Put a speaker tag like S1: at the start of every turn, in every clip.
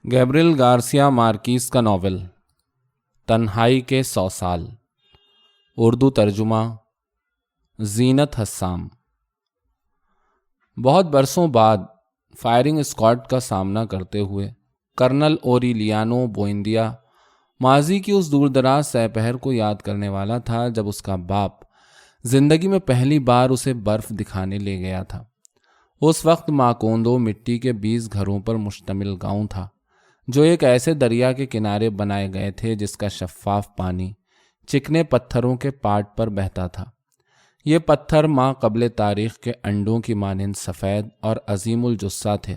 S1: Gabriel Garcia مارکیز کا novel تنہائی کے 100 سال، اردو ترجمہ زینت حسام۔ بہت برسوں بعد فائرنگ اسکواڈ کا سامنا کرتے ہوئے کرنل اوریلیانو بوئندیا ماضی کی اس دور دراز سہ پہر کو یاد کرنے والا تھا جب اس کا باپ زندگی میں پہلی بار اسے برف دکھانے لے گیا تھا۔ اس وقت ماکوندو مٹی کے 20 گھروں پر مشتمل گاؤں تھا جو ایک ایسے دریا کے کنارے بنائے گئے تھے جس کا شفاف پانی چکنے پتھروں کے پاٹ پر بہتا تھا۔ یہ پتھر ماں قبل تاریخ کے انڈوں کی مانند سفید اور عظیم الجثہ تھے۔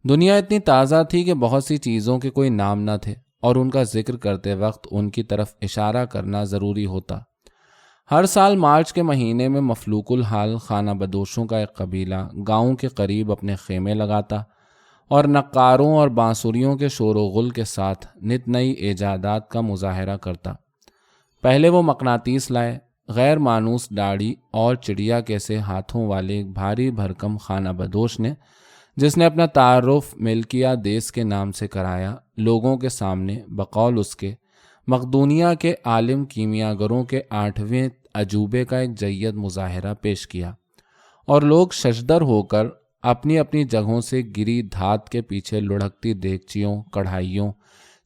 S1: دنیا اتنی تازہ تھی کہ بہت سی چیزوں کے کوئی نام نہ تھے اور ان کا ذکر کرتے وقت ان کی طرف اشارہ کرنا ضروری ہوتا۔ ہر سال مارچ کے مہینے میں مفلوق الحال خانہ بدوشوں کا ایک قبیلہ گاؤں کے قریب اپنے خیمے لگاتا اور نقاروں اور بانسریوں کے شور و غل کے ساتھ نت نئی ایجادات کا مظاہرہ کرتا۔ پہلے وہ مقناطیس لائے، غیر مانوس داڑھی اور چڑیا کیسے ہاتھوں والے ایک بھاری بھرکم خانہ بدوش نے، جس نے اپنا تعارف ملکیہ دیس کے نام سے کرایا، لوگوں کے سامنے بقول اس کے مقدونیہ کے عالم کیمیاگروں کے 8ویں عجوبے کا ایک جید مظاہرہ پیش کیا، اور لوگ ششدر ہو کر اپنی اپنی جگہوں سے گری دھات کے پیچھے لڑھکتی دیگچیوں، کڑھائیوں،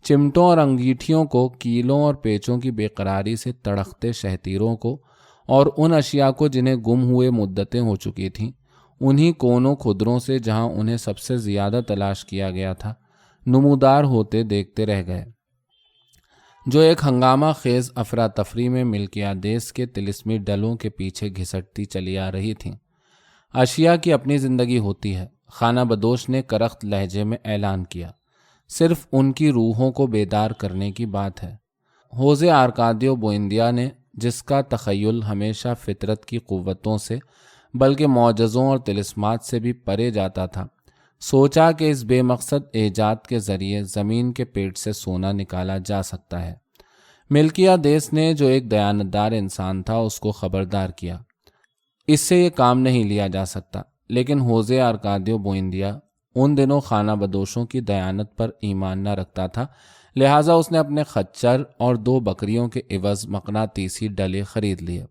S1: چمٹوں اور انگیٹھیوں کو، کیلوں اور پیچوں کی بے قراری سے تڑکتے شہتیروں کو اور ان اشیاء کو جنہیں گم ہوئے مدتیں ہو چکی تھیں، انہی کونوں کھدروں سے جہاں انہیں سب سے زیادہ تلاش کیا گیا تھا، نمودار ہوتے دیکھتے رہ گئے، جو ایک ہنگامہ خیز افراتفری میں ملکیہ دیس کے طلسمی ڈلوں کے پیچھے گھسٹتی چلی آ رہی تھیں۔ اشیاء کی اپنی زندگی ہوتی ہے، خانہ بدوش نے کرخت لہجے میں اعلان کیا، صرف ان کی روحوں کو بیدار کرنے کی بات ہے۔ ہوزے آرکادیو بوئندیا نے، جس کا تخیل ہمیشہ فطرت کی قوتوں سے بلکہ معجزوں اور طلسمات سے بھی پرے جاتا تھا، سوچا کہ اس بے مقصد ایجاد کے ذریعے زمین کے پیٹ سے سونا نکالا جا سکتا ہے۔ ملکیہ دیس نے، جو ایک دیانتدار انسان تھا، اس کو خبردار کیا اس سے یہ کام نہیں لیا جا سکتا، لیکن ہوزے آرکادیو بوئندیا ان دنوں خانہ بدوشوں کی دیانت پر ایمان نہ رکھتا تھا، لہٰذا اس نے اپنے خچر اور 2 بکریوں کے عوض مقناطیسی ڈلے خرید لیے۔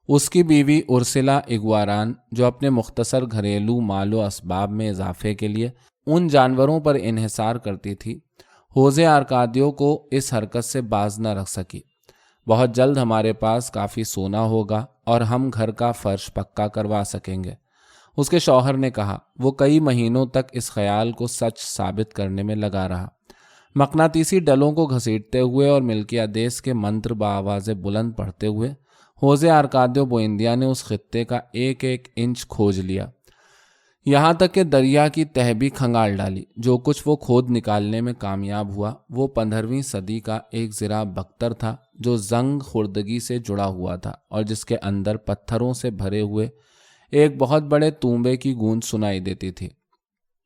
S1: اس کی بیوی ارسلا اگواران، جو اپنے مختصر گھریلو مال و اسباب میں اضافے کے لیے ان جانوروں پر انحصار کرتی تھی، ہوزے آرکادیو کو اس حرکت سے باز نہ رکھ سکی۔ بہت جلد ہمارے پاس کافی سونا ہوگا اور ہم گھر کا فرش پکا کروا سکیں گے، اس کے شوہر نے کہا۔ وہ کئی مہینوں تک اس خیال کو سچ ثابت کرنے میں لگا رہا۔ مقناطیسی ڈلوں کو گھسیٹتے ہوئے اور ملکیہ دیس کے منتر بآواز بلند پڑھتے ہوئے ہوزے آرکادیو بوئندیا نے اس خطے کا ایک ایک انچ کھوج لیا، یہاں تک کہ دریا کی تہہ بھی کھنگال ڈالی۔ جو کچھ وہ کھود نکالنے میں کامیاب ہوا وہ 15ویں صدی کا ایک زرع بختر تھا جو زنگ خوردگی سے جڑا ہوا تھا اور جس کے اندر پتھروں سے بھرے ہوئے ایک بہت بڑے تونبے کی گونج سنائی دیتی تھی۔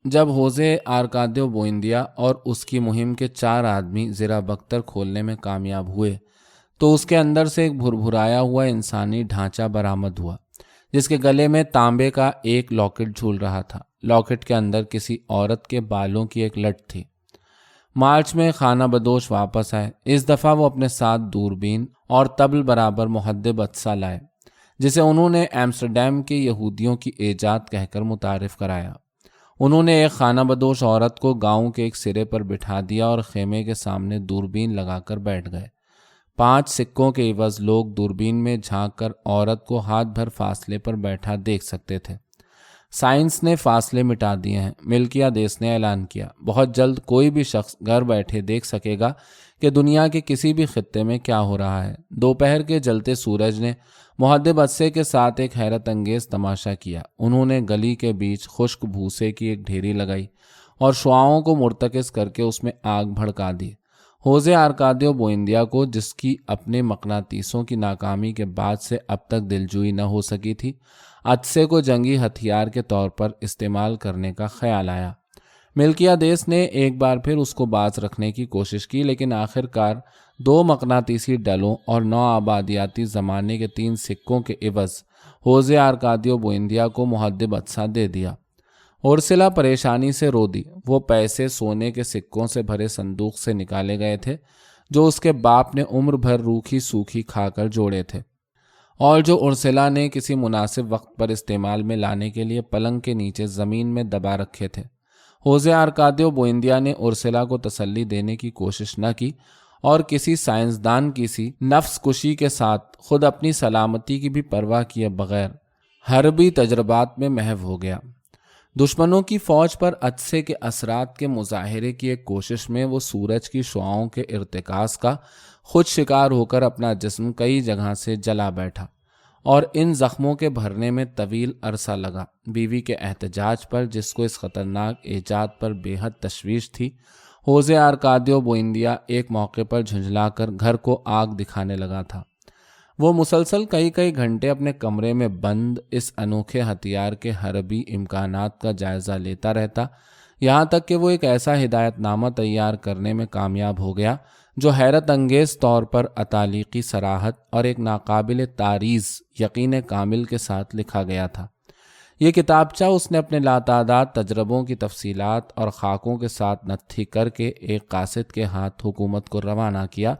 S1: جب ہوزے آرکادیو بوئندیا اور اس کی مہم کے 4 آدمی زرع بختر کھولنے میں کامیاب ہوئے تو اس کے اندر سے ایک بھربھرایا ہوا انسانی ڈھانچہ برآمد ہوا، جس کے گلے میں تانبے کا ایک لاکٹ جھول رہا تھا۔ لاکٹ کے اندر کسی عورت کے بالوں کی ایک لٹ تھی۔ مارچ میں خانہ بدوش واپس آئے۔ اس دفعہ وہ اپنے ساتھ دوربین اور طبل برابر محدب عدسہ لائے، جسے انہوں نے ایمسٹرڈیم کے یہودیوں کی ایجاد کہہ کر متعارف کرایا۔ انہوں نے ایک خانہ بدوش عورت کو گاؤں کے ایک سرے پر بٹھا دیا اور خیمے کے سامنے دوربین لگا کر بیٹھ گئے۔ 5 سکوں کے عوض لوگ دوربین میں جھانک کر عورت کو ہاتھ بھر فاصلے پر بیٹھا دیکھ سکتے تھے۔ سائنس نے فاصلے مٹا دیے ہیں، ملکیہ دیس نے اعلان کیا۔ بہت جلد کوئی بھی شخص گھر بیٹھے دیکھ سکے گا کہ دنیا کے کسی بھی خطے میں کیا ہو رہا ہے۔ دوپہر کے جلتے سورج نے محدب عدسے کے ساتھ ایک حیرت انگیز تماشا کیا۔ انہوں نے گلی کے بیچ خشک بھوسے کی ایک ڈھیری لگائی اور شعاؤں کو مرتکز کر کے اس میں آگ بھڑکا دی۔ ہوزے آرکادیو بوئندیا کو، جس کی اپنے مقناطیسوں کی ناکامی کے بعد سے اب تک دلجوئی نہ ہو سکی تھی، عدسے کو جنگی ہتھیار کے طور پر استعمال کرنے کا خیال آیا۔ ملکیہ دیس نے ایک بار پھر اس کو باز رکھنے کی کوشش کی، لیکن آخر کار 2 مقناطیسی ڈلوں اور 9 آبادیاتی زمانے کے 3 سکوں کے عوض ہوزے آرکادیو بوئندیا کو محدب عدسہ دے دیا۔ اورسلا پریشانی سے رو دی۔ وہ پیسے سونے کے سکوں سے بھرے صندوق سے نکالے گئے تھے جو اس کے باپ نے عمر بھر روکھی سوکھی کھا کر جوڑے تھے، اور جو اورسلا نے کسی مناسب وقت پر استعمال میں لانے کے لیے پلنگ کے نیچے زمین میں دبا رکھے تھے۔ ہوزے آرکادیو بوئندیا نے اورسلا کو تسلی دینے کی کوشش نہ کی اور کسی سائنسدان کی سی نفس کشی کے ساتھ خود اپنی سلامتی کی بھی پرواہ کیے بغیر حربی تجربات میں محو ہو گیا۔ دشمنوں کی فوج پر عطسے کے اثرات کے مظاہرے کی ایک کوشش میں وہ سورج کی شعاؤں کے ارتکاز کا خود شکار ہو کر اپنا جسم کئی جگہ سے جلا بیٹھا، اور ان زخموں کے بھرنے میں طویل عرصہ لگا۔ بیوی کے احتجاج پر، جس کو اس خطرناک ایجاد پر بے حد تشویش تھی، ہوزے آرکادیو بوئندیا ایک موقع پر جھنجھلا کر گھر کو آگ دکھانے لگا تھا۔ وہ مسلسل کئی گھنٹے اپنے کمرے میں بند اس انوکھے ہتھیار کے حربی امکانات کا جائزہ لیتا رہتا، یہاں تک کہ وہ ایک ایسا ہدایت نامہ تیار کرنے میں کامیاب ہو گیا جو حیرت انگیز طور پر اتالیقی صراحت اور ایک ناقابل تعریض یقین کامل کے ساتھ لکھا گیا تھا۔ یہ کتابچہ اس نے اپنے لاتعداد تجربوں کی تفصیلات اور خاکوں کے ساتھ نتھی کر کے ایک قاصد کے ہاتھ حکومت کو روانہ کیا،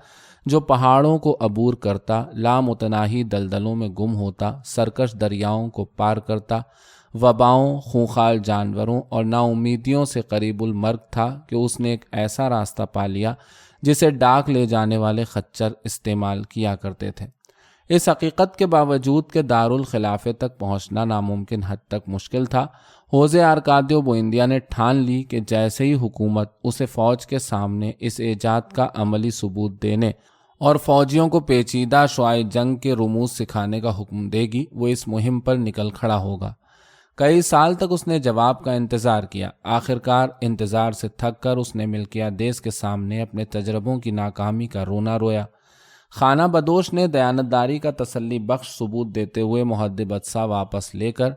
S1: جو پہاڑوں کو عبور کرتا، لامتناہی دلدلوں میں گم ہوتا، سرکش دریاؤں کو پار کرتا، وباؤں، خونخوار جانوروں اور نا امیدیوں سے قریب المرگ تھا کہ اس نے ایک ایسا راستہ پا لیا جسے ڈاک لے جانے والے خچر استعمال کیا کرتے تھے۔ اس حقیقت کے باوجود کہ دارالخلافے تک پہنچنا ناممکن حد تک مشکل تھا، ہوزے آرکادیو بوئندیا نے ٹھان لی کہ جیسے ہی حکومت اسے فوج کے سامنے اس ایجاد کا عملی ثبوت دینے اور فوجیوں کو پیچیدہ شعاع جنگ کے رموز سکھانے کا حکم دے گی، وہ اس مہم پر نکل کھڑا ہوگا۔ کئی سال تک اس نے جواب کا انتظار کیا۔ آخرکار انتظار سے تھک کر اس نے ملکیہ دیس کے سامنے اپنے تجربوں کی ناکامی کا رونا رویا۔ خانہ بدوش نے دیانتداری کا تسلی بخش ثبوت دیتے ہوئے مہذب اجزا واپس لے کر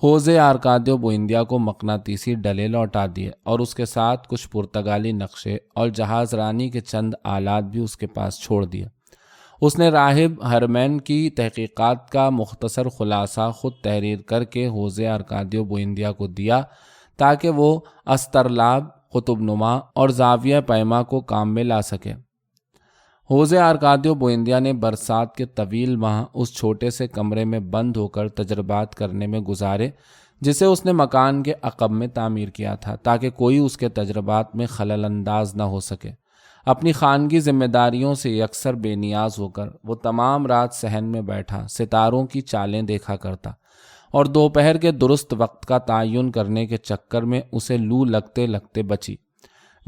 S1: ہوزے آرکادیو بوئندیا کو مقناطیسی ڈلے لوٹا دیے، اور اس کے ساتھ کچھ پرتگالی نقشے اور جہاز رانی کے چند آلات بھی اس کے پاس چھوڑ دیے۔ اس نے راہب ہرمین کی تحقیقات کا مختصر خلاصہ خود تحریر کر کے ہوزے آرکادیو بوئندیا کو دیا تاکہ وہ استرلاب، قطب نما اور زاویہ پیما کو کام میں لا سکے۔ ہوزے آرکادیو بوئندیا نے برسات کے طویل ماہ اس چھوٹے سے کمرے میں بند ہو کر تجربات کرنے میں گزارے جسے اس نے مکان کے عقب میں تعمیر کیا تھا تاکہ کوئی اس کے تجربات میں خلل انداز نہ ہو سکے۔ اپنی خانگی ذمہ داریوں سے یکسر بے نیاز ہو کر وہ تمام رات صحن میں بیٹھا ستاروں کی چالیں دیکھا کرتا، اور دوپہر کے درست وقت کا تعین کرنے کے چکر میں اسے لو لگتے لگتے بچی۔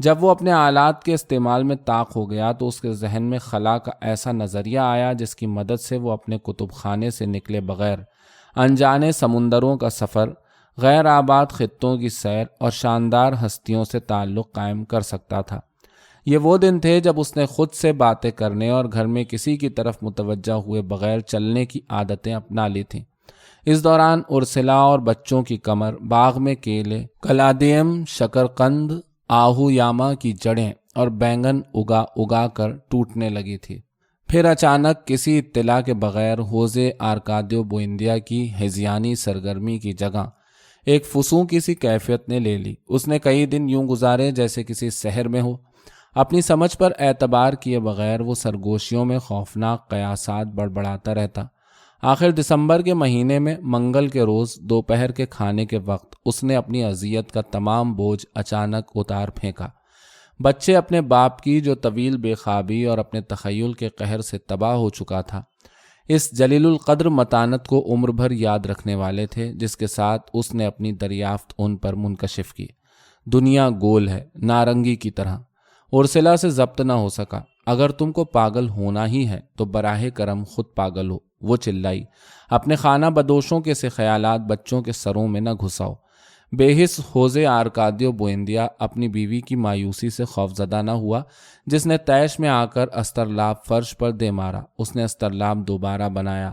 S1: جب وہ اپنے آلات کے استعمال میں طاق ہو گیا تو اس کے ذہن میں خلا کا ایسا نظریہ آیا جس کی مدد سے وہ اپنے کتب خانے سے نکلے بغیر انجانے سمندروں کا سفر، غیر آباد خطوں کی سیر اور شاندار ہستیوں سے تعلق قائم کر سکتا تھا۔ یہ وہ دن تھے جب اس نے خود سے باتیں کرنے اور گھر میں کسی کی طرف متوجہ ہوئے بغیر چلنے کی عادتیں اپنا لی تھیں۔ اس دوران اورسلا اور بچوں کی کمر باغ میں کیلے، کلادیم، شکرقند، آہو یاما کی جڑیں اور بینگن اگا کر ٹوٹنے لگی تھی۔ پھر اچانک کسی اطلاع کے بغیر ہوزے آرکادیو بوئندیا کی ہذیانی سرگرمی کی جگہ ایک فسوں کی سی کیفیت نے لے لی۔ اس نے کئی دن یوں گزارے جیسے کسی سحر میں ہو۔ اپنی سمجھ پر اعتبار کیے بغیر وہ سرگوشیوں میں خوفناک قیاسات بڑبڑاتا رہتا۔ آخر دسمبر کے مہینے میں منگل کے روز دوپہر کے کھانے کے وقت اس نے اپنی اذیت کا تمام بوجھ اچانک اتار پھینکا۔ بچے اپنے باپ کی جو طویل بے خوابی اور اپنے تخیل کے قہر سے تباہ ہو چکا تھا، اس جلیل القدر متانت کو عمر بھر یاد رکھنے والے تھے جس کے ساتھ اس نے اپنی دریافت ان پر منکشف کی۔ دنیا گول ہے، نارنگی کی طرح، اورسلا سے ضبط نہ ہو سکا۔ اگر تم کو پاگل ہونا ہی ہے تو براہ کرم خود پاگل ہو، وہ چلائی۔ اپنے خانہ بدوشوں کے سے خیالات بچوں کے سروں میں نہ گھساؤ۔ بے حس ہوزے آرکادیو بوئندیا اپنی بیوی کی مایوسی سے خوفزدہ نہ ہوا جس نے طیش میں آ کر استرلاب فرش پر دے مارا۔ اس نے استرلاب دوبارہ بنایا،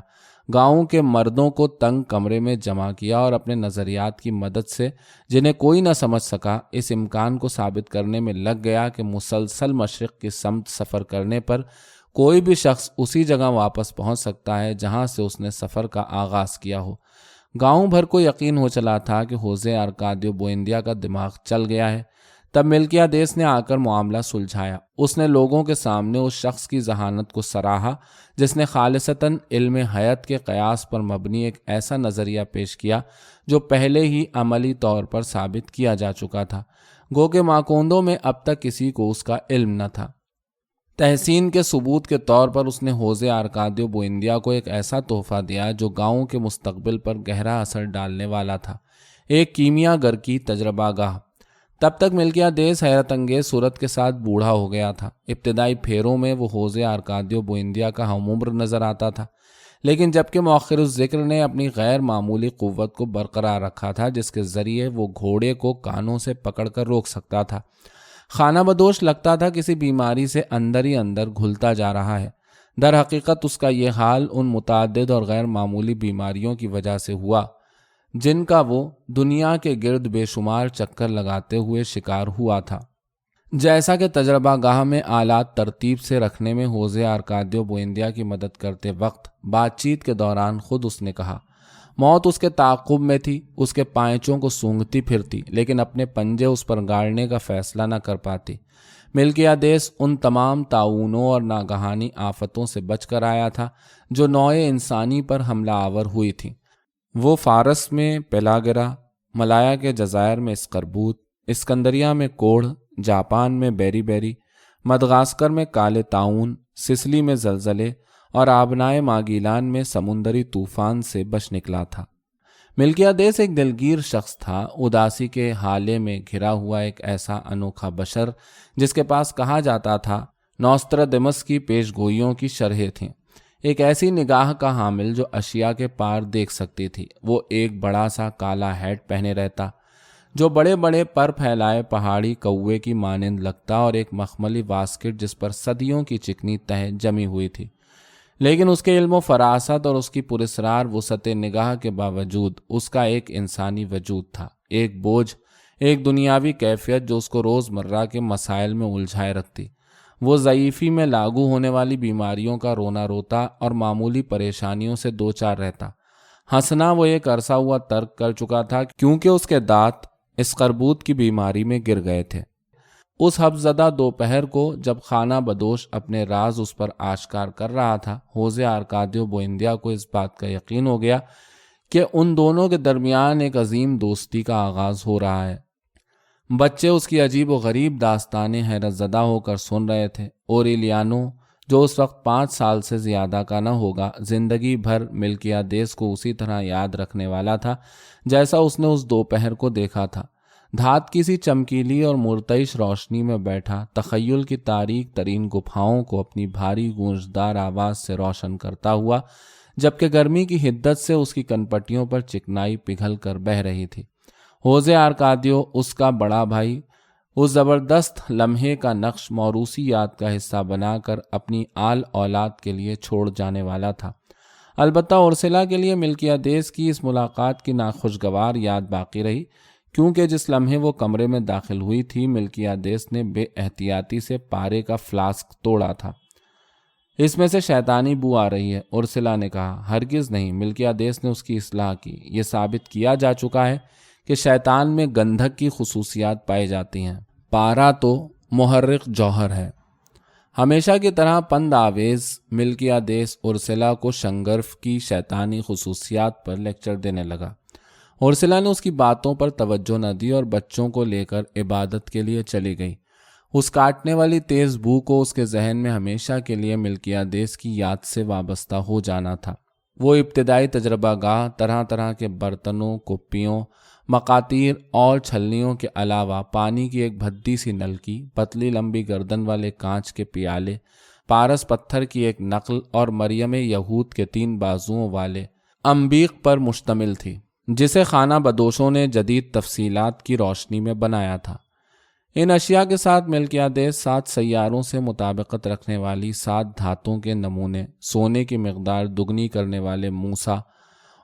S1: گاؤں کے مردوں کو تنگ کمرے میں جمع کیا اور اپنے نظریات کی مدد سے جنہیں کوئی نہ سمجھ سکا اس امکان کو ثابت کرنے میں لگ گیا کہ مسلسل مشرق کی سمت سفر کرنے پر کوئی بھی شخص اسی جگہ واپس پہنچ سکتا ہے جہاں سے اس نے سفر کا آغاز کیا ہو۔ گاؤں بھر کو یقین ہو چلا تھا کہ ہوزے ارکادیو بوئندیا کا دماغ چل گیا ہے۔ تب ملکیادیس نے آ کر معاملہ سلجھایا۔ اس نے لوگوں کے سامنے اس شخص کی ذہانت کو سراہا جس نے خالصتاً علم حیات کے قیاس پر مبنی ایک ایسا نظریہ پیش کیا جو پہلے ہی عملی طور پر ثابت کیا جا چکا تھا، گو کہ ماکوندو میں اب تک کسی کو اس کا علم نہ تھا۔ تحسین کے ثبوت کے طور پر اس نے ہوزے ارکادیو بوئندیا کو ایک ایسا تحفہ دیا جو گاؤں کے مستقبل پر گہرا اثر ڈالنے والا تھا، ایک کیمیا گر کی تجربہ گاہ۔ تب تک ملکیادیس حیرت انگیز صورت کے ساتھ بوڑھا ہو گیا تھا۔ ابتدائی پھیروں میں وہ ہوزے ارکادیو بوئندیا کا ہم عمر نظر آتا تھا، لیکن جبکہ مؤخر الذکر نے اپنی غیر معمولی قوت کو برقرار رکھا تھا جس کے ذریعے وہ گھوڑے کو کانوں سے پکڑ کر روک سکتا تھا، خانہ بدوش لگتا تھا کسی بیماری سے اندر ہی اندر گھلتا جا رہا ہے۔ در حقیقت اس کا یہ حال ان متعدد اور غیر معمولی بیماریوں کی وجہ سے ہوا جن کا وہ دنیا کے گرد بے شمار چکر لگاتے ہوئے شکار ہوا تھا۔ جیسا کہ تجربہ گاہ میں آلات ترتیب سے رکھنے میں ہوزے ارکادیو بوئندیا کی مدد کرتے وقت بات چیت کے دوران خود اس نے کہا، موت اس کے تعاقب میں تھی، اس کے پائنچوں کو سونگھتی پھرتی لیکن اپنے پنجے اس پر گاڑنے کا فیصلہ نہ کر پاتی۔ ملکیادیس ان تمام طاعونوں اور ناگہانی آفتوں سے بچ کر آیا تھا جو نوع انسانی پر حملہ آور ہوئی تھیں۔ وہ فارس میں پیلاگرا، ملایا کے جزائر میں اسکربوت، اسکندریہ میں کوڑھ، جاپان میں بیری بیری، مدغاسکر میں کالے طاعون، سسلی میں زلزلے اور آبنائے ماگیلان میں سمندری طوفان سے بچ نکلا تھا۔ ملکیادیس ایک دلگیر شخص تھا، اداسی کے حالے میں گھرا ہوا ایک ایسا انوکھا بشر جس کے پاس کہا جاتا تھا نوسترادمس کی پیش گوئیوں کی شرحیں تھیں، ایک ایسی نگاہ کا حامل جو اشیاء کے پار دیکھ سکتی تھی۔ وہ ایک بڑا سا کالا ہیٹ پہنے رہتا جو بڑے بڑے پر پھیلائے پہاڑی کوے کی مانند لگتا اور ایک مخملی واسکٹ جس پر صدیوں کی چکنی تہ جمی ہوئی تھی، لیکن اس کے علم و فراست اور اس کی پراسرار وسعت نگاہ کے باوجود اس کا ایک انسانی وجود تھا، ایک بوجھ، ایک دنیاوی کیفیت جو اس کو روز مرہ کے مسائل میں الجھائے رکھتی۔ وہ ضعیفی میں لاگو ہونے والی بیماریوں کا رونا روتا اور معمولی پریشانیوں سے دوچار رہتا۔ ہنسنا وہ ایک عرصہ ہوا ترک کر چکا تھا کیونکہ اس کے دانت اسکربوت کی بیماری میں گر گئے تھے۔ اس حبزدہ دوپہر کو جب خانہ بدوش اپنے راز اس پر آشکار کر رہا تھا، ہوزے ارکادیو بوئندیا کو اس بات کا یقین ہو گیا کہ ان دونوں کے درمیان ایک عظیم دوستی کا آغاز ہو رہا ہے۔ بچے اس کی عجیب و غریب داستانیں حیرت زدہ ہو کر سن رہے تھے۔ اوریلیانو جو اس وقت 5 سال سے زیادہ کا نہ ہوگا، زندگی بھر ملکیادیس کو اسی طرح یاد رکھنے والا تھا جیسا اس نے اس دوپہر کو دیکھا تھا، دھات کی سی چمکیلی اور مرتعش روشنی میں بیٹھا، تخیل کی تاریک ترین گپھاؤں کو اپنی بھاری گونجدار آواز سے روشن کرتا ہوا، جبکہ گرمی کی حدت سے اس کی کنپٹیوں پر چکنائی پگھل کر بہہ رہی تھی۔ ہوزے ارکادیو، اس کا بڑا بھائی، اس زبردست لمحے کا نقش موروثی یاد کا حصہ بنا کر اپنی آل اولاد کے لیے چھوڑ جانے والا تھا۔ البتہ اورسلا کے لیے ملکیادیس کی اس ملاقات کی ناخوشگوار یاد باقی رہی، کیونکہ جس لمحے وہ کمرے میں داخل ہوئی تھی ملکیادیس نے بے احتیاطی سے پارے کا فلاسک توڑا تھا۔ اس میں سے شیطانی بو آ رہی ہے، اورسلا نے کہا۔ ہرگز نہیں، ملکیادیس نے اس کی اصلاح کی۔ یہ ثابت کیا جا چکا ہے کہ شیطان میں گندھک کی خصوصیات پائی جاتی ہیں، پارا تو محرک جوہر ہے۔ ہمیشہ کی طرح پند آویز ملکیادیس اورسلا کو شنگرف کی شیطانی خصوصیات پر لیکچر دینے لگا۔ اورسلا نے اس کی باتوں پر توجہ نہ دی اور بچوں کو لے کر عبادت کے لیے چلی گئی۔ اس کاٹنے والی تیز بو کو اس کے ذہن میں ہمیشہ کے لیے ملکیادیس کی یاد سے وابستہ ہو جانا تھا۔ وہ ابتدائی تجربہ گاہ طرح طرح کے برتنوں، کپیوں، مقاتیر اور چھلنیوں کے علاوہ پانی کی ایک بھدی سی نلکی، پتلی لمبی گردن والے کانچ کے پیالے، پارس پتھر کی ایک نقل اور مریم یہود کے 3 بازوؤں والے امبیق پر مشتمل تھی، جسے خانہ بدوشوں نے جدید تفصیلات کی روشنی میں بنایا تھا۔ ان اشیاء کے ساتھ ملکیادیس 7 سیاروں سے مطابقت رکھنے والی 7 دھاتوں کے نمونے، سونے کی مقدار دگنی کرنے والے موسیٰ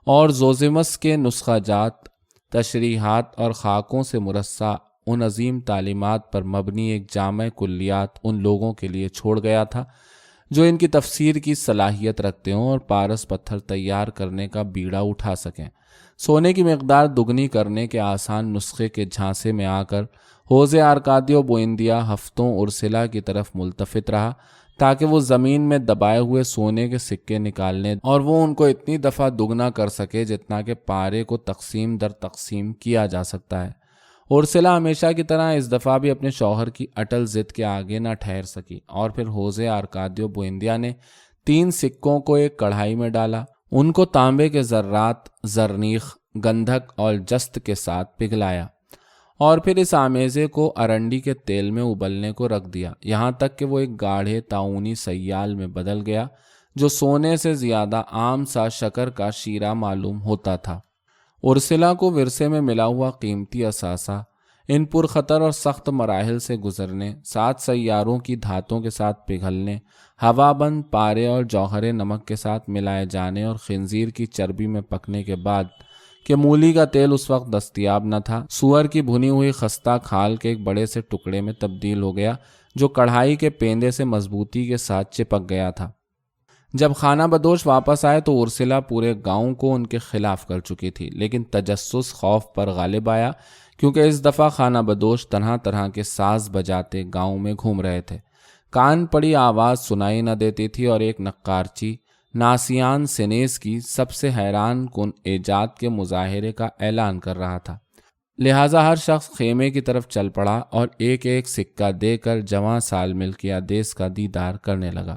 S1: اور زوزیمس کے نسخہ جات، تشریحات اور خاکوں سے مرصع ان عظیم تعلیمات پر مبنی ایک جامع کلیات ان لوگوں کے لیے چھوڑ گیا تھا جو ان کی تفسیر کی صلاحیت رکھتے ہوں اور پارس پتھر تیار کرنے کا بیڑا اٹھا سکیں۔ سونے کی مقدار دگنی کرنے کے آسان نسخے کے جھانسے میں آ کر ہوزے آرکادیو بوئندیا ہفتوں ارسلا کی طرف ملتفت رہا تاکہ وہ زمین میں دبائے ہوئے سونے کے سکے نکالنے اور وہ ان کو اتنی دفعہ دگنا کر سکے جتنا کہ پارے کو تقسیم در تقسیم کیا جا سکتا ہے۔ ارسلا ہمیشہ کی طرح اس دفعہ بھی اپنے شوہر کی اٹل ضد کے آگے نہ ٹھہر سکی اور پھر ہوزے آرکادیو بوئندیا نے 3 سکوں کو ایک کڑھائی میں ڈالا، ان کو تانبے کے ذرات، زرنیخ، گندھک اور جست کے ساتھ پگھلایا اور پھر اس آمیزے کو ارنڈی کے تیل میں ابلنے کو رکھ دیا، یہاں تک کہ وہ ایک گاڑھے تعاونی سیال میں بدل گیا جو سونے سے زیادہ عام سا شکر کا شیرہ معلوم ہوتا تھا۔ ارسلا کو ورثے میں ملا ہوا قیمتی اثاثہ ان پرخطر اور سخت مراحل سے گزرنے، 7 سیاروں کی دھاتوں کے ساتھ پگھلنے، ہوا بند پارے اور جوہر نمک کے ساتھ ملائے جانے اور خنزیر کی چربی میں پکنے کے بعد کہ مولی کا تیل اس وقت دستیاب نہ تھا، سور کی بھنی ہوئی خستہ کھال کے ایک بڑے سے ٹکڑے میں تبدیل ہو گیا جو کڑھائی کے پیندے سے مضبوطی کے ساتھ چپک گیا تھا۔ جب خانہ بدوش واپس آئے تو ارسلا پورے گاؤں کو ان کے خلاف کر چکی تھی، لیکن تجسس خوف پر غالب آیا کیونکہ اس دفعہ خانہ بدوش طرح طرح کے ساز بجاتے گاؤں میں گھوم رہے تھے۔ کان پڑی آواز سنائی نہ دیتی تھی اور ایک نقارچی ناسیان سینیس کی سب سے حیران کن ایجاد کے مظاہرے کا اعلان کر رہا تھا، لہٰذا ہر شخص خیمے کی طرف چل پڑا اور ایک ایک سکہ دے کر جواں سال ملکیادیس کا دیدار کرنے لگا،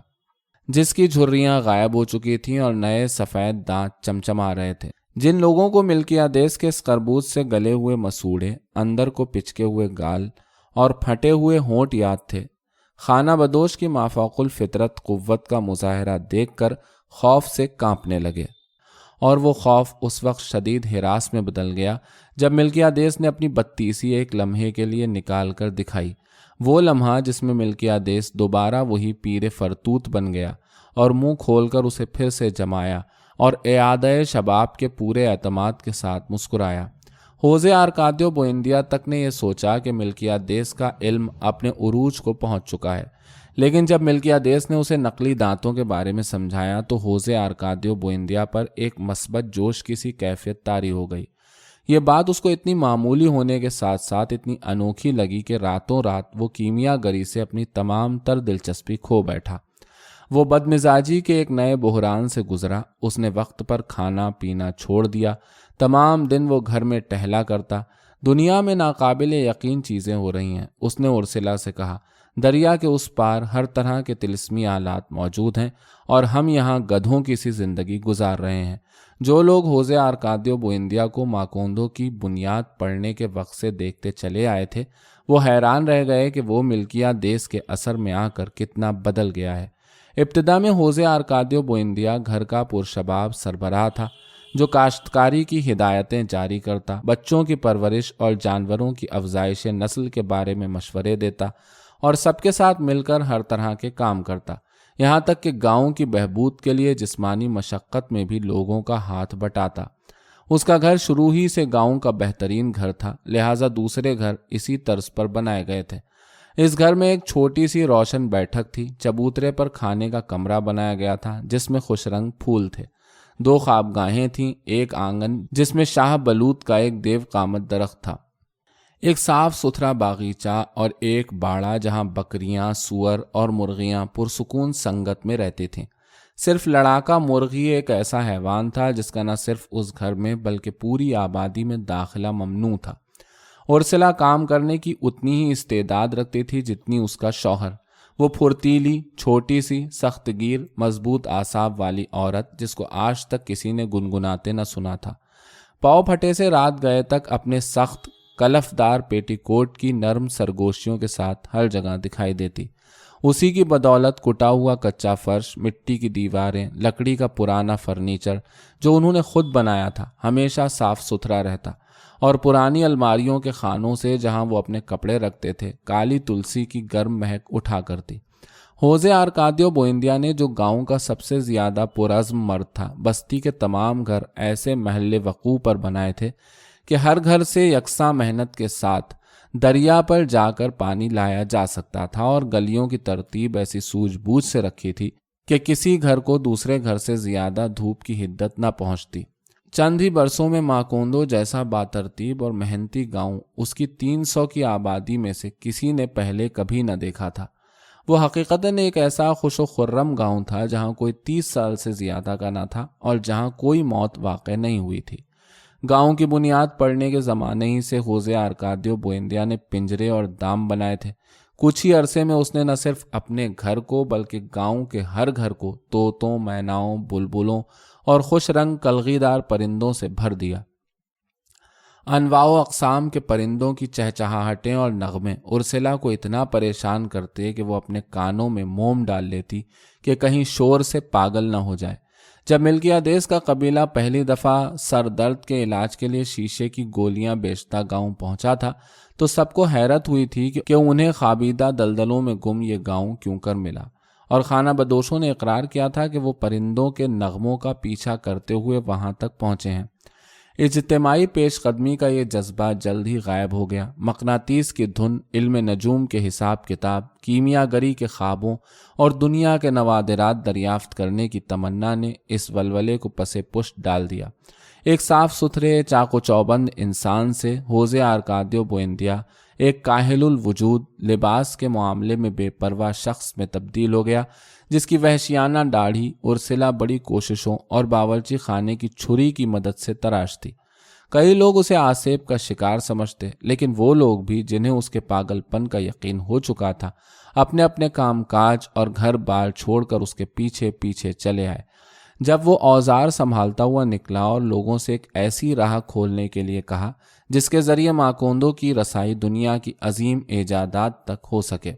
S1: جس کی جھریاں غائب ہو چکی تھیں اور نئے سفید دانت چمچما رہے تھے۔ جن لوگوں کو ملکیادیس کے اس قربوز سے گلے ہوئے مسوڑے، اندر کو پچکے ہوئے گال اور پھٹے ہوئے ہونٹ یاد تھے، خانہ بدوش کی مافوق الفطرت قوت کا مظاہرہ دیکھ کر خوف سے کانپنے لگے، اور وہ خوف اس وقت شدید ہراس میں بدل گیا جب ملکیادیس نے اپنی بتیسی ایک لمحے کے لیے نکال کر دکھائی، وہ لمحہ جس میں ملکیادیس دوبارہ وہی پیر فرتوت بن گیا اور منہ کھول کر اسے پھر سے جمایا اور اعادہ شباب کے پورے اعتماد کے ساتھ مسکرایا۔ ہوزے آرکادیو بوئندیا تک نے یہ سوچا کہ ملکیادیس کا علم اپنے عروج کو پہنچ چکا ہے، لیکن جب ملکیادیس نے اسے نقلی دانتوں کے بارے میں سمجھایا تو ہوزے آرکادیو بوئندیا پر ایک مثبت جوش کی سی کیفیت طاری ہو گئی۔ یہ بات اس کو اتنی معمولی ہونے کے ساتھ ساتھ اتنی انوکھی لگی کہ راتوں رات وہ کیمیا گری سے اپنی تمام تر دلچسپی کھو بیٹھا۔ وہ بدمزاجی کے ایک نئے بحران سے گزرا، اس نے وقت پر کھانا پینا چھوڑ دیا، تمام دن وہ گھر میں ٹہلا کرتا۔ دنیا میں ناقابل یقین چیزیں ہو رہی ہیں، اس نے ارسلا سے کہا، دریا کے اس پار ہر طرح کے طلسمی آلات موجود ہیں اور ہم یہاں گدھوں کی سی زندگی گزار رہے ہیں۔ جو لوگ ہوزے آرکادیو بوئندیا کو ماکوندو کی بنیاد پڑنے کے وقت سے دیکھتے چلے آئے تھے، وہ حیران رہ گئے کہ وہ ملکیادیس کے اثر میں آ کر کتنا بدل گیا ہے۔ ابتدا میں ہوزے آرکادیو بوئندیا گھر کا پرشباب سربراہ تھا جو کاشتکاری کی ہدایتیں جاری کرتا، بچوں کی پرورش اور جانوروں کی افزائش نسل کے بارے میں مشورے دیتا اور سب کے ساتھ مل کر ہر طرح کے کام کرتا، یہاں تک کہ گاؤں کی بہبود کے لیے جسمانی مشقت میں بھی لوگوں کا ہاتھ بٹاتا۔ اس کا گھر شروع ہی سے گاؤں کا بہترین گھر تھا، لہٰذا دوسرے گھر اسی طرز پر بنائے گئے تھے۔ اس گھر میں ایک چھوٹی سی روشن بیٹھک تھی، چبوترے پر کھانے کا کمرہ بنایا گیا تھا جس میں خوش رنگ پھول تھے، 2 خوابگاہیں تھیں، ایک آنگن جس میں شاہ بلوط کا ایک دیو قامت درخت تھا، ایک صاف ستھرا باغیچہ اور ایک باڑہ جہاں بکریاں، سور اور مرغیاں پرسکون سنگت میں رہتی تھیں۔ صرف لڑاکا مرغی ایک ایسا حیوان تھا جس کا نہ صرف اس گھر میں بلکہ پوری آبادی میں داخلہ ممنوع تھا۔ ارسلا کام کرنے کی اتنی ہی استعداد رکھتی تھی جتنی اس کا شوہر، وہ پھرتیلی، چھوٹی سی، سخت گیر، مضبوط اعصاب والی عورت جس کو آج تک کسی نے گنگناتے نہ سنا تھا، پاؤں پھٹے سے رات گئے تک اپنے سخت کلفدار پیٹی کوٹ کی نرم سرگوشیوں کے ساتھ ہر جگہ دکھائی دیتی۔ اسی کی بدولت کٹا ہوا کچا فرش، مٹی کی دیواریں، لکڑی کا پرانا فرنیچر جو انہوں نے خود بنایا تھا ہمیشہ صاف ستھرا رہتا، اور پرانی الماریوں کے خانوں سے جہاں وہ اپنے کپڑے رکھتے تھے کالی تلسی کی گرم مہک اٹھا کرتی۔ ہوزے آرکادیو بوئندیا نے، جو گاؤں کا سب سے زیادہ پرعزم مرد تھا، بستی کے تمام گھر ایسے محل وقوع پر بنائے تھے کہ ہر گھر سے یکساں محنت کے ساتھ دریا پر جا کر پانی لایا جا سکتا تھا، اور گلیوں کی ترتیب ایسی سوجھ بوجھ سے رکھی تھی کہ کسی گھر کو دوسرے گھر سے زیادہ دھوپ کی حدت نہ پہنچتی۔ چند ہی برسوں میں ماکوندو جیسا باترتیب اور محنتی گاؤں اس کی 300 کی آبادی میں سے کسی نے پہلے کبھی نہ دیکھا تھا۔ وہ حقیقتاً ایک ایسا خوش و خرم گاؤں تھا جہاں کوئی 30 سال سے زیادہ کا نہ تھا اور جہاں کوئی موت واقع نہیں ہوئی تھی۔ گاؤں کی بنیاد پڑنے کے زمانے ہی سے ہوزے آرکادیو بوئندیا نے پنجرے اور دام بنائے تھے۔ کچھ ہی عرصے میں اس نے نہ صرف اپنے گھر کو بلکہ گاؤں کے ہر گھر کو طوطوں، میناؤں، بلبلوں اور خوش رنگ کلغی دار پرندوں سے بھر دیا۔ انواع و اقسام کے پرندوں کی چہچہاہٹیں اور نغمے ارسلا کو اتنا پریشان کرتے کہ وہ اپنے کانوں میں موم ڈال لیتی کہ کہیں شور سے پاگل نہ ہو جائے۔ جب ملکیادیس کا قبیلہ پہلی دفعہ سر درد کے علاج کے لیے شیشے کی گولیاں بیچتا گاؤں پہنچا تھا تو سب کو حیرت ہوئی تھی کہ انہیں خوابیدہ دلدلوں میں گم یہ گاؤں کیوں کر ملا، اور خانہ بدوشوں نے اقرار کیا تھا کہ وہ پرندوں کے نغموں کا پیچھا کرتے ہوئے وہاں تک پہنچے ہیں۔ اجتماعی پیش قدمی کا یہ جذبہ جلد ہی غائب ہو گیا۔ مقناطیس کی دھن، علم نجوم کے حساب کتاب، کیمیا گری کے خوابوں اور دنیا کے نوادرات دریافت کرنے کی تمنا نے اس ولولے کو پس پشت ڈال دیا۔ ایک صاف ستھرے چاق و چوبند انسان سے ہوزے آرکادیو بوئندیا ایک کاہل الوجود، لباس کے معاملے میں بے پرواہ شخص میں تبدیل ہو گیا، جس کی وحشیانہ داڑھی ارسلا بڑی کوششوں اور باورچی خانے کی چھری کی مدد سے تراشتی۔ کئی لوگ اسے آسیب کا شکار سمجھتے، لیکن وہ لوگ بھی جنہیں اس کے پاگل پن کا یقین ہو چکا تھا اپنے اپنے کام کاج اور گھر بار چھوڑ کر اس کے پیچھے پیچھے چلے آئے۔ جب وہ اوزار سنبھالتا ہوا نکلا اور لوگوں سے ایک ایسی راہ کھولنے کے لیے کہا جس کے ذریعے ماکوندو کی رسائی دنیا کی عظیم ایجادات تک ہو سکے۔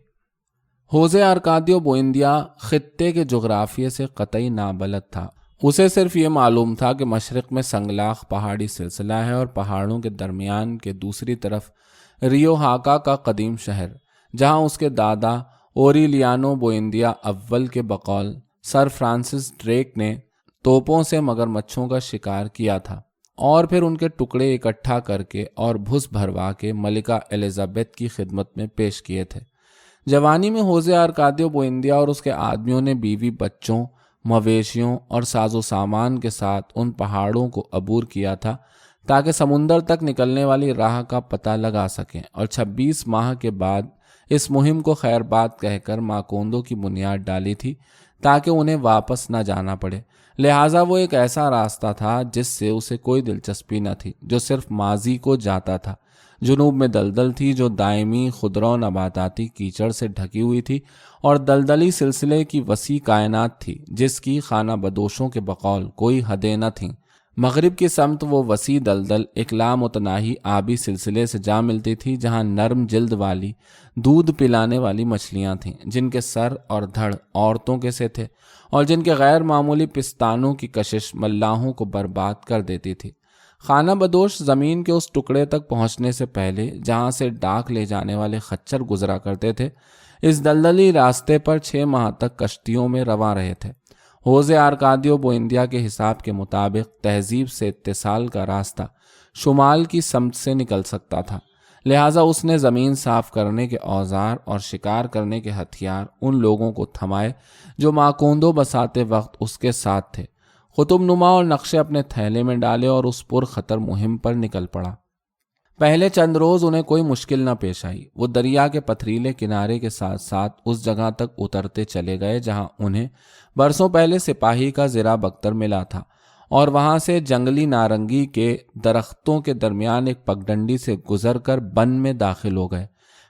S1: ہوزے آرکادیو بوئندیا خطے کے جغرافیے سے قطعی نابلد تھا۔ اسے صرف یہ معلوم تھا کہ مشرق میں سنگلاخ پہاڑی سلسلہ ہے اور پہاڑوں کے درمیان کے دوسری طرف ریو ہاکا کا قدیم شہر، جہاں اس کے دادا اوریلیانو بوئندیا اول کے بقول سر فرانسس ڈریک نے توپوں سے مگرمچھوں کا شکار کیا تھا اور پھر ان کے ٹکڑے اکٹھا کر کے اور بھس بھروا کے ملکہ الزابتھ کی خدمت میں پیش کیے تھے۔ جوانی میں ہوزے آرکادیو بوئندیا اور اس کے آدمیوں نے بیوی، بچوں، مویشیوں اور ساز و سامان کے ساتھ ان پہاڑوں کو عبور کیا تھا تاکہ سمندر تک نکلنے والی راہ کا پتہ لگا سکیں، اور 26 ماہ کے بعد اس مہم کو خیر بات کہہ کر ماکوندو کی بنیاد ڈالی تھی تاکہ انہیں واپس نہ جانا پڑے۔ لہٰذا وہ ایک ایسا راستہ تھا جس سے اسے کوئی دلچسپی نہ تھی، جو صرف ماضی کو جاتا تھا۔ جنوب میں دلدل تھی جو دائمی خضرا و نباتاتی کیچڑ سے ڈھکی ہوئی تھی، اور دلدلی سلسلے کی وسیع کائنات تھی جس کی خانہ بدوشوں کے بقول کوئی حدیں نہ تھیں۔ مغرب کی سمت وہ وسیع دلدل ایک لامتناہی آبی سلسلے سے جا ملتی تھی جہاں نرم جلد والی دودھ پلانے والی مچھلیاں تھیں جن کے سر اور دھڑ عورتوں کے سے تھے اور جن کے غیر معمولی پستانوں کی کشش ملاحوں کو برباد کر دیتی تھی۔ خانہ بدوش زمین کے اس ٹکڑے تک پہنچنے سے پہلے جہاں سے ڈاک لے جانے والے خچر گزرا کرتے تھے، اس دلدلی راستے پر 6 ماہ تک کشتیوں میں رواں رہے تھے۔ ہوزے آرکادیو بوئندیا کے حساب کے مطابق تہذیب سے اتصال کا راستہ شمال کی سمت سے نکل سکتا تھا، لہٰذا اس نے زمین صاف کرنے کے اوزار اور شکار کرنے کے ہتھیار ان لوگوں کو تھمائے جو ماکوندو بساتے وقت اس کے ساتھ تھے، قطب نما اور نقشے اپنے تھیلے میں ڈالے اور اس پر خطر مہم پر نکل پڑا۔ پہلے چند روز انہیں کوئی مشکل نہ پیش آئی۔ وہ دریا کے پتھریلے کنارے کے ساتھ ساتھ اس جگہ تک اترتے چلے گئے جہاں انہیں برسوں پہلے سپاہی کا زرہ بختر ملا تھا، اور وہاں سے جنگلی نارنگی کے درختوں کے درمیان ایک پگڈنڈی سے گزر کر بن میں داخل ہو گئے۔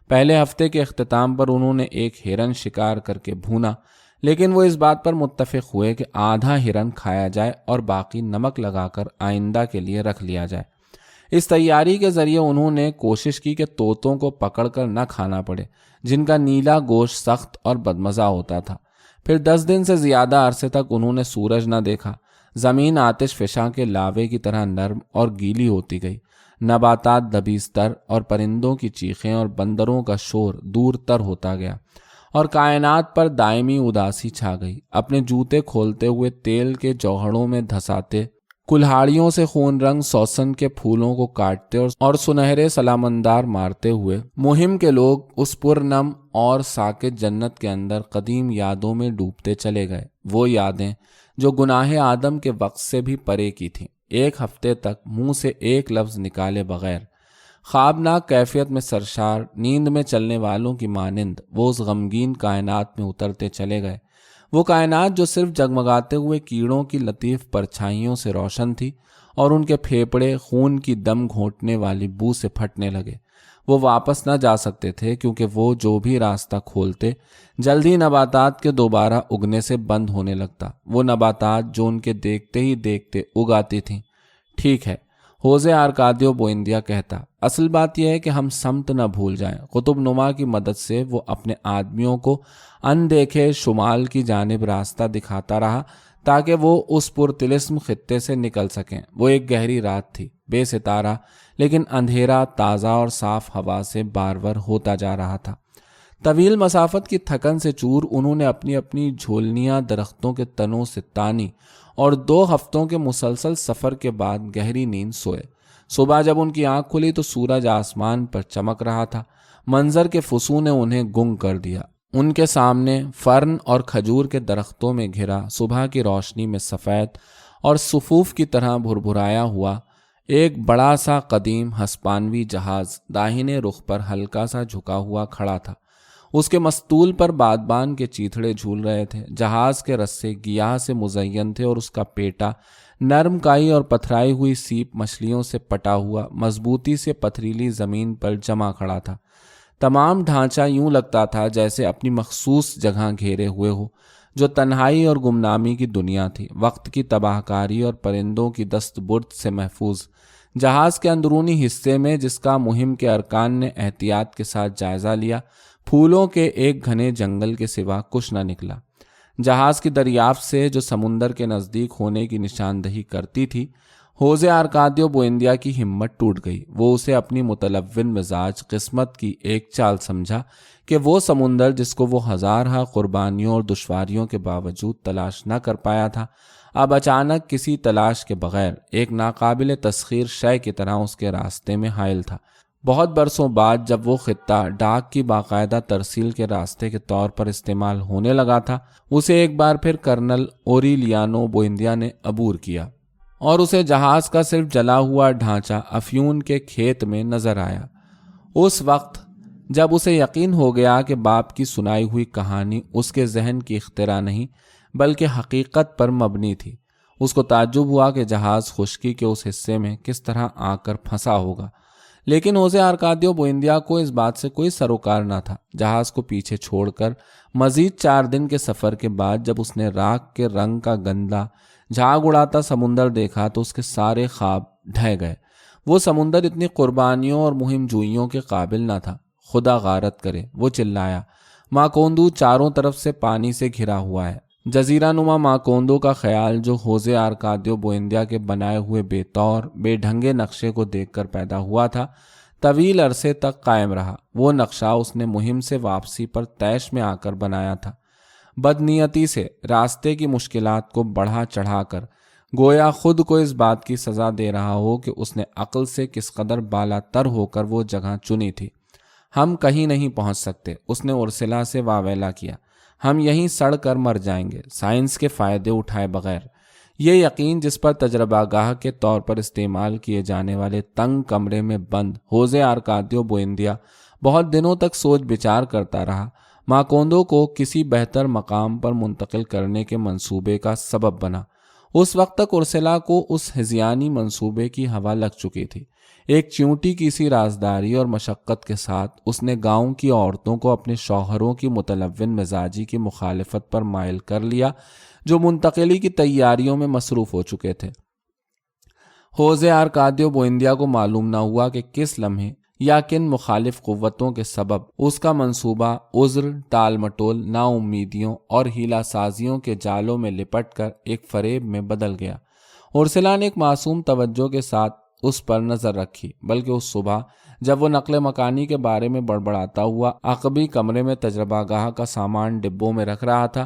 S1: پہلے ہفتے کے اختتام پر انہوں نے ایک ہرن شکار کر کے بھونا، لیکن وہ اس بات پر متفق ہوئے کہ آدھا ہرن کھایا جائے اور باقی نمک لگا کر آئندہ کے لیے رکھ لیا جائے۔ اس تیاری کے ذریعے انہوں نے کوشش کی کہ طوطوں کو پکڑ کر نہ کھانا پڑے، جن کا نیلا گوشت سخت اور بدمزہ ہوتا تھا۔ پھر 10 دن سے زیادہ عرصے تک انہوں نے سورج نہ دیکھا۔ زمین آتش فشاں کے لاوے کی طرح نرم اور گیلی ہوتی گئی، نباتات دبیزتر اور پرندوں کی چیخیں اور بندروں کا شور دور تر ہوتا گیا، اور کائنات پر دائمی اداسی چھا گئی۔ اپنے جوتے کھولتے ہوئے تیل کے جوہڑوں میں دھساتے کلہاڑیوں سے خون رنگ سوسن کے پھولوں کو کاٹتے اور سنہرے سلامندار مارتے ہوئے مہم کے لوگ اس پرنم اور ساکت جنت کے اندر قدیم یادوں میں ڈوبتے چلے گئے، وہ یادیں جو گناہ آدم کے وقت سے بھی پرے کی تھیں، ایک ہفتے تک منہ سے ایک لفظ نکالے بغیر، خوابناک کیفیت میں سرشار، نیند میں چلنے والوں کی مانند وہ اس غمگین کائنات میں اترتے چلے گئے، وہ کائنات جو صرف جگمگاتے ہوئے کیڑوں کی لطیف پرچھائیوں سے روشن تھی اور ان کے پھیپڑے خون کی دم گھونٹنے والی بو سے پھٹنے لگے۔ وہ واپس نہ جا سکتے تھے کیونکہ وہ جو بھی راستہ کھولتے جلدی نباتات کے دوبارہ اگنے سے بند ہونے لگتا، وہ نباتات جو ان کے دیکھتے ہی دیکھتے اگ آتی تھیں۔ ٹھیک ہے، ہوزے آرکادیو بوئندیا کہتا، اصل بات یہ ہے کہ ہم سمت نہ بھول جائیں۔ قطب نما کی مدد سے وہ اپنے آدمیوں کو اندیکھے شمال کی جانب راستہ دکھاتا رہا تاکہ وہ اس پرطلسم خطے سے نکل سکیں۔ وہ ایک گہری رات تھی، بے ستارہ، لیکن اندھیرا تازہ اور صاف ہوا سے بارور ہوتا جا رہا تھا۔ طویل مسافت کی تھکن سے چور انہوں نے اپنی اپنی جھولنیاں درختوں کے تنوں سے تانی اور 2 ہفتوں کے مسلسل سفر کے بعد گہری نیند سوئے۔ صبح جب ان کی آنکھ کھلی تو سورج آسمان پر چمک رہا تھا، منظر کے فسوں نے انہیں گنگ کر دیا۔ ان کے سامنے فرن اور کھجور کے درختوں میں گھرا، صبح کی روشنی میں سفید اور صفوف کی طرح بھربھرایا ہوا ایک بڑا سا قدیم ہسپانوی جہاز داہنے رخ پر ہلکا سا جھکا ہوا کھڑا تھا۔ اس کے مستول پر بادبان کے چیتھڑے جھول رہے تھے، جہاز کے رسے گیاہ سے مزین تھے اور اس کا پیٹا نرم کائی اور پتھرائی ہوئی سیپ مچھلیوں سے پٹا ہوا مضبوطی سے پتھریلی زمین پر جمع کھڑا تھا۔ تمام ڈھانچہ یوں لگتا تھا جیسے اپنی مخصوص جگہ گھیرے ہوئے ہو، جو تنہائی اور گمنامی کی دنیا تھی، وقت کی تباہ کاری اور پرندوں کی دست برد سے محفوظ۔ جہاز کے اندرونی حصے میں، جس کا مہم کے ارکان نے احتیاط کے ساتھ جائزہ لیا، پھولوں کے ایک گھنے جنگل کے سوا کچھ نہ نکلا۔ جہاز کی دریافت سے جو سمندر کے نزدیک ہونے کی نشاندہی کرتی تھی، ہوزے آرکادیو بوئندیا کی ہمت ٹوٹ گئی۔ وہ اسے اپنی متلون مزاج قسمت کی ایک چال سمجھا کہ وہ سمندر جس کو وہ ہزارہ قربانیوں اور دشواریوں کے باوجود تلاش نہ کر پایا تھا، اب اچانک کسی تلاش کے بغیر ایک ناقابل تسخیر شے کی طرح اس کے راستے میں حائل تھا۔ بہت برسوں بعد جب وہ خطہ ڈاک کی باقاعدہ ترسیل کے راستے کے طور پر استعمال ہونے لگا تھا، اسے ایک بار پھر کرنل اوریلیانو بوئندیا نے عبور کیا اور اسے جہاز کا صرف جلا ہوا ڈھانچہ افیون کے کھیت میں نظر آیا۔ اس وقت جب اسے یقین ہو گیا کہ باپ کی سنائی ہوئی کہانی اس کے ذہن کی اختراع نہیں بلکہ حقیقت پر مبنی تھی، اس کو تعجب ہوا کہ جہاز خشکی کے اس حصے میں کس طرح آ کر پھنسا ہوگا۔ لیکن ہوزے آرکادیو بوئندیا کو اس بات سے کوئی سروکار نہ تھا۔ جہاز کو پیچھے چھوڑ کر مزید 4 دن کے سفر کے بعد جب اس نے راکھ کے رنگ کا گندا جھاگ اڑاتا سمندر دیکھا تو اس کے سارے خواب ڈھہ گئے۔ وہ سمندر اتنی قربانیوں اور مہم جوئیوں کے قابل نہ تھا۔ خدا غارت کرے، وہ چلایا، ماکوندو چاروں طرف سے پانی سے گھرا ہوا ہے۔ جزیرہ نما ماکوندو کا خیال جو ہوزے آرکادیو بوئندیا کے بنائے ہوئے بے طور بے ڈھنگے نقشے کو دیکھ کر پیدا ہوا تھا، طویل عرصے تک قائم رہا۔ وہ نقشہ اس نے مہم سے واپسی پر طیش میں آ کر بنایا تھا، بدنیتی سے، راستے کی مشکلات کو بڑھا چڑھا کر، گویا خود کو اس بات کی سزا دے رہا ہو کہ اس نے عقل سے کس قدر بالا تر ہو کر وہ جگہ چنی تھی۔ ہم کہیں نہیں پہنچ سکتے، اس نے ارسلا سے واویلا کیا، ہم یہیں سڑ کر مر جائیں گے سائنس کے فائدے اٹھائے بغیر۔ یہ یقین جس پر تجربہ گاہ کے طور پر استعمال کیے جانے والے تنگ کمرے میں بند ہوزے آرکادیو بوئندیا بہت دنوں تک سوچ بچار کرتا رہا، ماکوندو کو کسی بہتر مقام پر منتقل کرنے کے منصوبے کا سبب بنا۔ اس وقت تک ارسلا کو اس ہذیانی منصوبے کی ہوا لگ چکی تھی۔ ایک چیونٹی کی سی رازداری اور مشقت کے ساتھ اس نے گاؤں کی عورتوں کو اپنے شوہروں کی متلون مزاجی کی مخالفت پر مائل کر لیا، جو منتقلی کی تیاریوں میں مصروف ہو چکے تھے۔ ہوزے آرکادیو بوئندیا کو معلوم نہ ہوا کہ کس لمحے یا کن مخالف قوتوں کے سبب اس کا منصوبہ عذر، ٹال مٹول، نا امیدیوں اور ہیلا سازیوں کے جالوں میں لپٹ کر ایک فریب میں بدل گیا۔ ارسلا نے ایک معصوم توجہ کے ساتھ اس پر نظر رکھی، بلکہ اس صبح جب وہ نقل مکانی کے بارے میں بڑبڑاتا ہوا عقبی کمرے میں تجربہ گاہ کا سامان ڈبوں میں رکھ رہا تھا،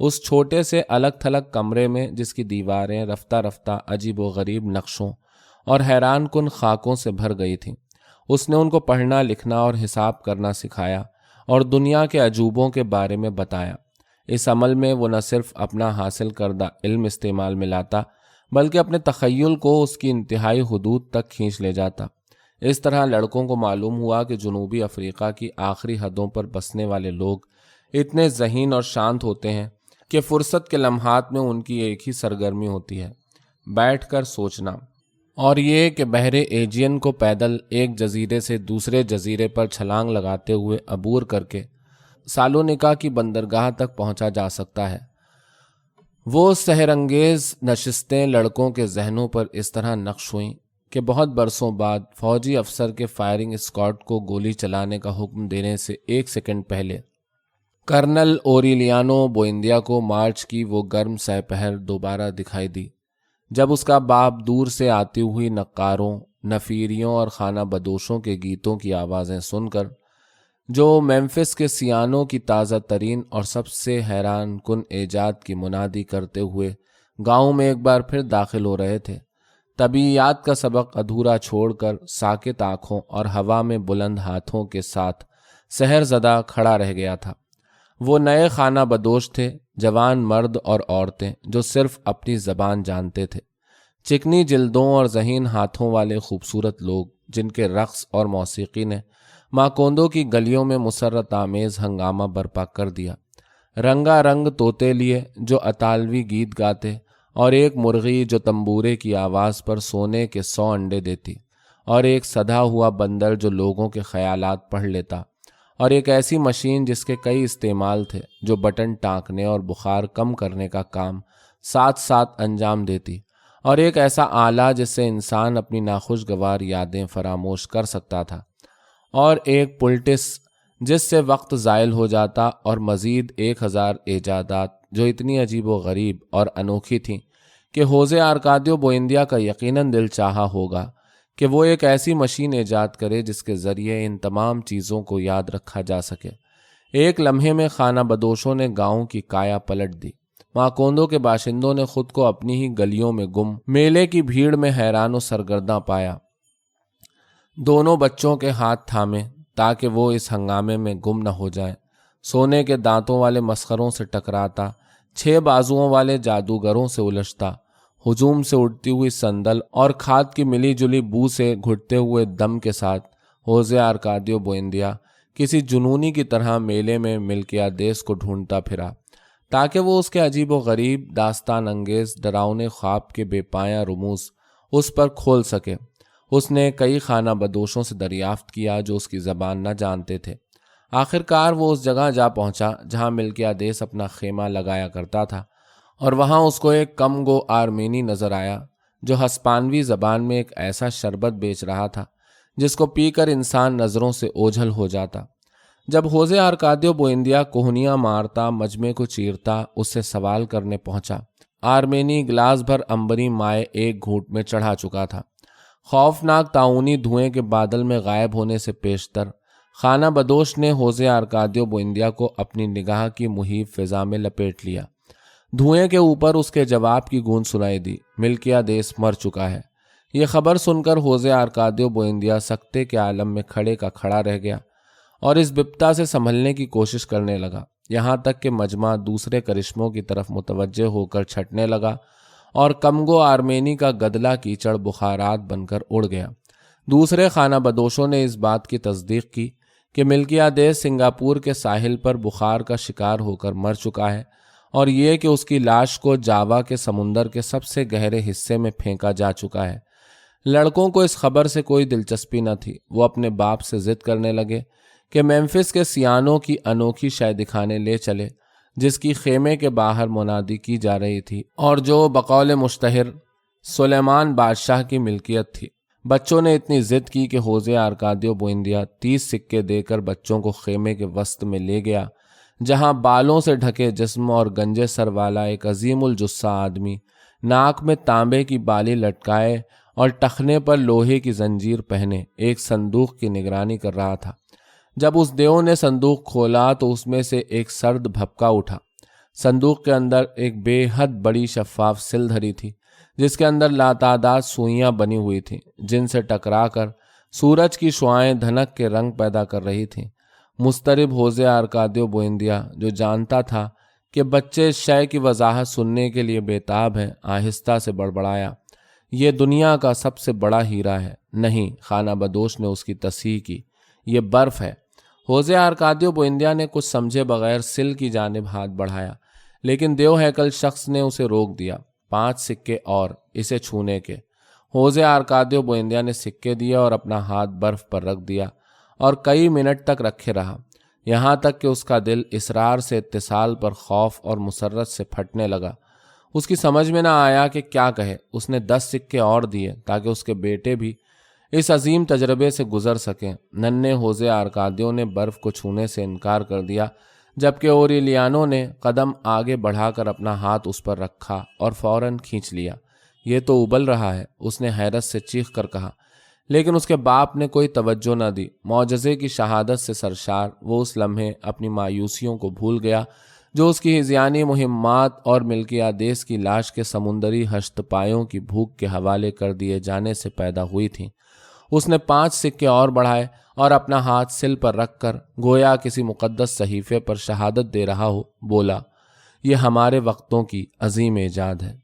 S1: اس چھوٹے سے الگ تھلگ کمرے میں جس کی دیواریں رفتہ رفتہ عجیب و غریب نقشوں اور حیران کن خاکوں سے بھر گئی تھیں، اس نے ان کو پڑھنا لکھنا اور حساب کرنا سکھایا اور دنیا کے عجوبوں کے بارے میں بتایا۔ اس عمل میں وہ نہ صرف اپنا حاصل کردہ علم استعمال میں لاتا بلکہ اپنے تخیل کو اس کی انتہائی حدود تک کھینچ لے جاتا۔ اس طرح لڑکوں کو معلوم ہوا کہ جنوبی افریقہ کی آخری حدوں پر بسنے والے لوگ اتنے ذہین اور شانت ہوتے ہیں کہ فرصت کے لمحات میں ان کی ایک ہی سرگرمی ہوتی ہے، بیٹھ کر سوچنا، اور یہ کہ بحر ایجین کو پیدل ایک جزیرے سے دوسرے جزیرے پر چھلانگ لگاتے ہوئے عبور کر کے سالونیکا کی بندرگاہ تک پہنچا جا سکتا ہے۔ وہ سحر انگیز نشستیں لڑکوں کے ذہنوں پر اس طرح نقش ہوئیں کہ بہت برسوں بعد فوجی افسر کے فائرنگ اسکواڈ کو گولی چلانے کا حکم دینے سے 1 سیکنڈ پہلے کرنل اوریلیانو بوئندیا کو مارچ کی وہ گرم سہ پہر دوبارہ دکھائی دی، جب اس کا باپ دور سے آتی ہوئی نقاروں، نفیریوں اور خانہ بدوشوں کے گیتوں کی آوازیں سن کر، جو میمفس کے سیانوں کی تازہ ترین اور سب سے حیران کن ایجاد کی منادی کرتے ہوئے گاؤں میں ایک بار پھر داخل ہو رہے تھے، طبیعیات کا سبق ادھورا چھوڑ کر ساکت آنکھوں اور ہوا میں بلند ہاتھوں کے ساتھ سحر زدہ کھڑا رہ گیا تھا۔ وہ نئے خانہ بدوش تھے، جوان مرد اور عورتیں جو صرف اپنی زبان جانتے تھے، چکنی جلدوں اور ذہین ہاتھوں والے خوبصورت لوگ جن کے رقص اور موسیقی نے ماکوندو کی گلیوں میں مسرت آمیز ہنگامہ برپا کر دیا۔ رنگا رنگ طوطے لیے جو اطالوی گیت گاتے، اور ایک مرغی جو تنبورے کی آواز پر سونے کے 100 انڈے دیتی، اور ایک سدھا ہوا بندر جو لوگوں کے خیالات پڑھ لیتا، اور ایک ایسی مشین جس کے کئی استعمال تھے جو بٹن ٹانکنے اور بخار کم کرنے کا کام ساتھ ساتھ انجام دیتی، اور ایک ایسا آلہ جس سے انسان اپنی ناخوشگوار یادیں فراموش کر سکتا تھا، اور ایک پلٹس جس سے وقت زائل ہو جاتا، اور مزید 1000 ایجادات جو اتنی عجیب و غریب اور انوکھی تھیں کہ ہوزے آرکادیو بوئندیا کا یقیناً دل چاہا ہوگا کہ وہ ایک ایسی مشین ایجاد کرے جس کے ذریعے ان تمام چیزوں کو یاد رکھا جا سکے۔ ایک لمحے میں خانہ بدوشوں نے گاؤں کی کایا پلٹ دی۔ ماکوندو کے باشندوں نے خود کو اپنی ہی گلیوں میں گم میلے کی بھیڑ میں حیران و سرگرداں پایا، دونوں بچوں کے ہاتھ تھامے تاکہ وہ اس ہنگامے میں گم نہ ہو جائیں، سونے کے دانتوں والے مسخروں سے ٹکراتا، 6 بازوؤں والے جادوگروں سے الجھتا، ہجوم سے اڑتی ہوئی سندل اور کھاد کی ملی جلی بو سے گھٹتے ہوئے دم کے ساتھ ہوزے آرکادیو بوئندیا کسی جنونی کی طرح میلے میں ملکیادیس کو ڈھونڈتا پھرا تاکہ وہ اس کے عجیب و غریب داستان انگیز ڈراؤنے خواب کے بے پایاں رموز اس پر کھول سکے۔ اس نے کئی خانہ بدوشوں سے دریافت کیا جو اس کی زبان نہ جانتے تھے۔ آخر کار وہ اس جگہ جا پہنچا جہاں ملکیادیس اپنا خیمہ لگایا کرتا تھا، اور وہاں اس کو ایک کم گو آرمینی نظر آیا جو ہسپانوی زبان میں ایک ایسا شربت بیچ رہا تھا جس کو پی کر انسان نظروں سے اوجھل ہو جاتا۔ جب ہوزے آرکادیو بوئندیا کوہنیاں مارتا، مجمع کو چیرتا، اس سے سوال کرنے پہنچا، آرمینی گلاس بھر امبری مائع ایک گھونٹ میں چڑھا چکا تھا۔ خوفناک تعاونی دھوئیں کے بادل میں غائب ہونے سے پیشتر خانہ بدوش نے ہوزے آرکادیو بوئندیا کو اپنی نگاہ کی محیط فضا میں لپیٹ لیا۔ دھوئیں کے اوپر اس کے جواب کی گونج سنائی دی، ملکیادیس مر چکا ہے۔ یہ خبر سن کر ہوزے آرکادیو بوئندیا سکتے کے عالم میں کھڑے کا کھڑا رہ گیا اور اس بپتا سے سنبھلنے کی کوشش کرنے لگا، یہاں تک کہ مجمع دوسرے کرشموں کی طرف متوجہ ہو کر چھٹنے لگا اور کمگو آرمینی کا گدلا کیچڑ بخارات بن کر اڑ گیا۔ دوسرے خانہ بدوشوں نے اس بات کی تصدیق کی کہ ملکیادیس سنگاپور کے ساحل پر بخار کا شکار ہو کر مر چکا ہے، اور یہ کہ اس کی لاش کو جاوا کے سمندر کے سب سے گہرے حصے میں پھینکا جا چکا ہے۔ لڑکوں کو اس خبر سے کوئی دلچسپی نہ تھی۔ وہ اپنے باپ سے ضد کرنے لگے کہ میمفس کے سیانوں کی انوکھی شے دکھانے لے چلے جس کی خیمے کے باہر منادی کی جا رہی تھی اور جو بقول مشتہر سلیمان بادشاہ کی ملکیت تھی۔ بچوں نے اتنی ضد کی کہ ہوزے آرکادیو بوئندیا 30 سکے دے کر بچوں کو خیمے کے وسط میں لے گیا، جہاں بالوں سے ڈھکے جسم اور گنجے سر والا ایک عظیم الجثہ آدمی ناک میں تانبے کی بالی لٹکائے اور ٹخنے پر لوہے کی زنجیر پہنے ایک صندوق کی نگرانی کر رہا تھا۔ جب اس دیو نے صندوق کھولا تو اس میں سے ایک سرد بھپکا اٹھا۔ صندوق کے اندر ایک بے حد بڑی شفاف سل دھری تھی جس کے اندر لاتعداد سوئیاں بنی ہوئی تھیں جن سے ٹکرا کر سورج کی شعاعیں دھنک کے رنگ پیدا کر رہی تھیں۔ مضطرب ہوزے آرکادیو بوئندیا جو جانتا تھا کہ بچے اس شے کی وضاحت سننے کے لیے بےتاب ہیں، آہستہ سے بڑبڑایا، یہ دنیا کا سب سے بڑا ہیرا ہے۔ نہیں، خانہ بدوش نے اس کی تصحیح کی، یہ برف ہے۔ ہوزے آرکادیو بوئندیا نے کچھ سمجھے بغیر سل کی جانب ہاتھ بڑھایا، لیکن دیو ہیکل شخص نے اسے روک دیا۔ 5 سکے اور اسے چھونے کے۔ ہوزے آرکادیو بوئندیا نے سکے دیے اور اپنا ہاتھ برف پر رکھ دیا اور کئی منٹ تک رکھے رہا، یہاں تک کہ اس کا دل اسرار سے اتصال پر خوف اور مسرت سے پھٹنے لگا۔ اس کی سمجھ میں نہ آیا کہ کیا کہے۔ اس نے 10 سکے اور دیے تاکہ اس کے بیٹے بھی اس عظیم تجربے سے گزر سکیں۔ ننھے ہوزے آرکادیو نے برف کو چھونے سے انکار کر دیا، جبکہ اوریلیانو نے قدم آگے بڑھا کر اپنا ہاتھ اس پر رکھا اور فوراً کھینچ لیا۔ یہ تو ابل رہا ہے، اس نے حیرت سے چیخ کر کہا، لیکن اس کے باپ نے کوئی توجہ نہ دی۔ معجزے کی شہادت سے سرشار وہ اس لمحے اپنی مایوسیوں کو بھول گیا جو اس کی ہذیانی مہمات اور ملکیادیس کی لاش کے سمندری ہشت پایوں کی بھوک کے حوالے کر دیے جانے سے پیدا ہوئی تھیں۔ اس نے 5 سکے اور بڑھائے اور اپنا ہاتھ سل پر رکھ کر گویا کسی مقدس صحیفے پر شہادت دے رہا ہو بولا، یہ ہمارے وقتوں کی عظیم ایجاد ہے۔